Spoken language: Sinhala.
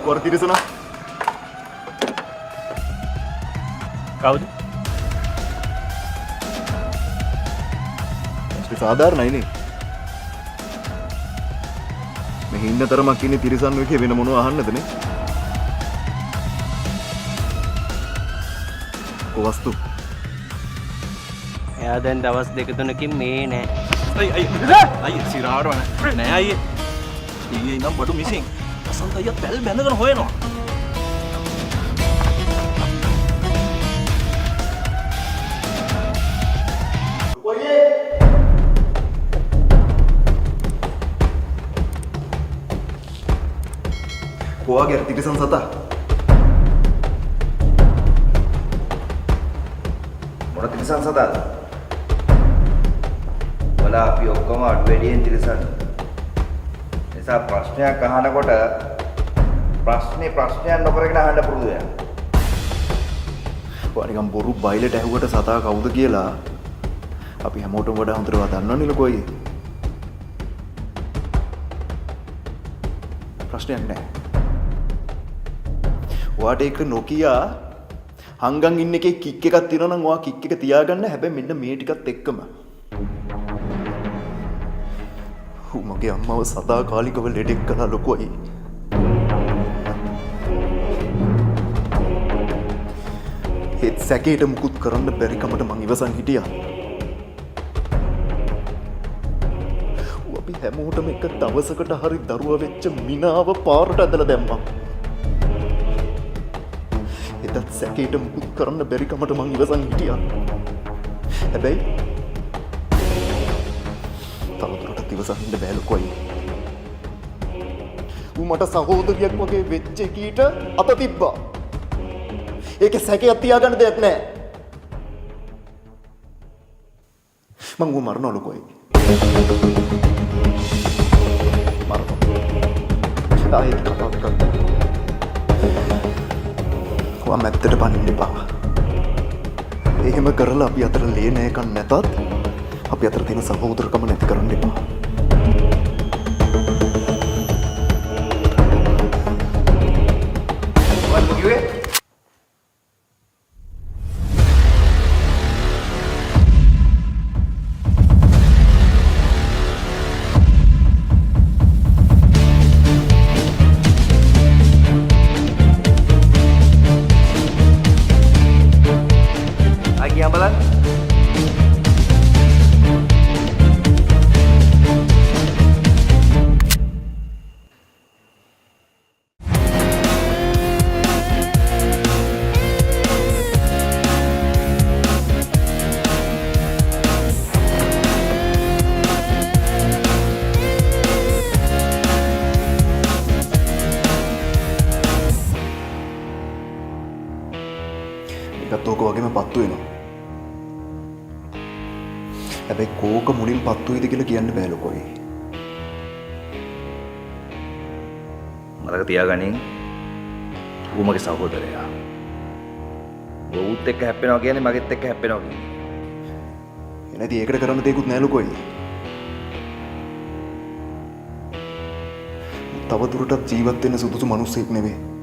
එක්කවර තිරසන කවුද? සාධාරණයිනේ මේ හින්න තරමක් ඉන්නේ තිරසන් එකේ වෙන මොනව අහන්නදනේ වස්තු එයා දැන් දවස් දෙක තුනකින් මේ නෑ. අයි සිරාට වන නෑ අයියේ ඊයේ ඉඳන් බඩු මිසින් අසන්ත අයියා පැල් බැඳගෙන හොයනවා කොවාගේ තිරසන් සතා මොන තිරසන් සතාද? වලා අපි ඔක්කොම අඩු වැඩියෙන් තිරසන්. නිසා ප්‍රශ්නයක් අහනකොට ප්‍රශ්නයක් නොකරගෙන අහන්න පුරුදු වෙනවා. ඔයා නිකන් බොරු බයිලට ඇහුවට සතා කවුද කියලා අපි හැමෝටම වඩා හොඳට දන්නවනේ ලොකෝයි. ප්‍රශ්නයක් නැහැ. ඔයාට ඒක නොකියා හංගන් ඉන්න එකේ කික් එකක් තියෙනවා නම් ඔයා කික් එක තියාගන්න. හැබැයි මෙන්න මේ ටිකත් එක්කම. මගේ අම්මව සදාකාලිකව ලෙඩෙක් කළා ලොකෝයි. ඒත් සැකේට මුකුත් කරන්න බැරි කමට මං ඉවසන් හිටියා. අපි හැමෝටම එක දවසකට හරි දරුවා වෙච්ච මිනාව පාරට ඇදලා දැම්මා. එතත් සැකේට මුකුත් කරන්න බැරි කමට මං ඉවසන් හිටියා. හැබැයි තවදුරටත් ඉවසන් ඉන්න බෑ ලොකෝයි. ඌ මට සහෝදරියක් වගේ වෙච්ච එකීට අත තිබ්බා. ඒකේ සැකයක් තියාගන්න දෙයක් නෑ. මං ඌ මරනවා ලොකෝයි. මරනවා. ආයෙත් කතා කරන්න. ඔයා මැත්තට පනින්න එපා. එහෙම කරලා අපි අතර ලේ නෑකම් නැතත් අපි අතර තියෙන සහෝදරකම නැති කරන්න එපා. මොකක්ද කිව්වේ? Agian balan? ඒකත් ඕක වගේම පත්තු වෙනවා. හැබැයි කෝක මුලින් පත්තු වෙයිද කියලා කියන්න බෑ ලොකෝයි. මතක තියාගනින් ඌ මගේ සහෝදරයා. ඌත් එක්ක හැප්පෙනවා කියන්නේ මගෙත් එක්ක හැප්පෙනවා කියන්නේ. එනදී ඒකට කරන්න දෙයක්වත් නෑ ලොකෝයි. තව දුරටත් ජීවත් වෙන්න සුදුසු මිනිස්සෙක් නෙවෙයි.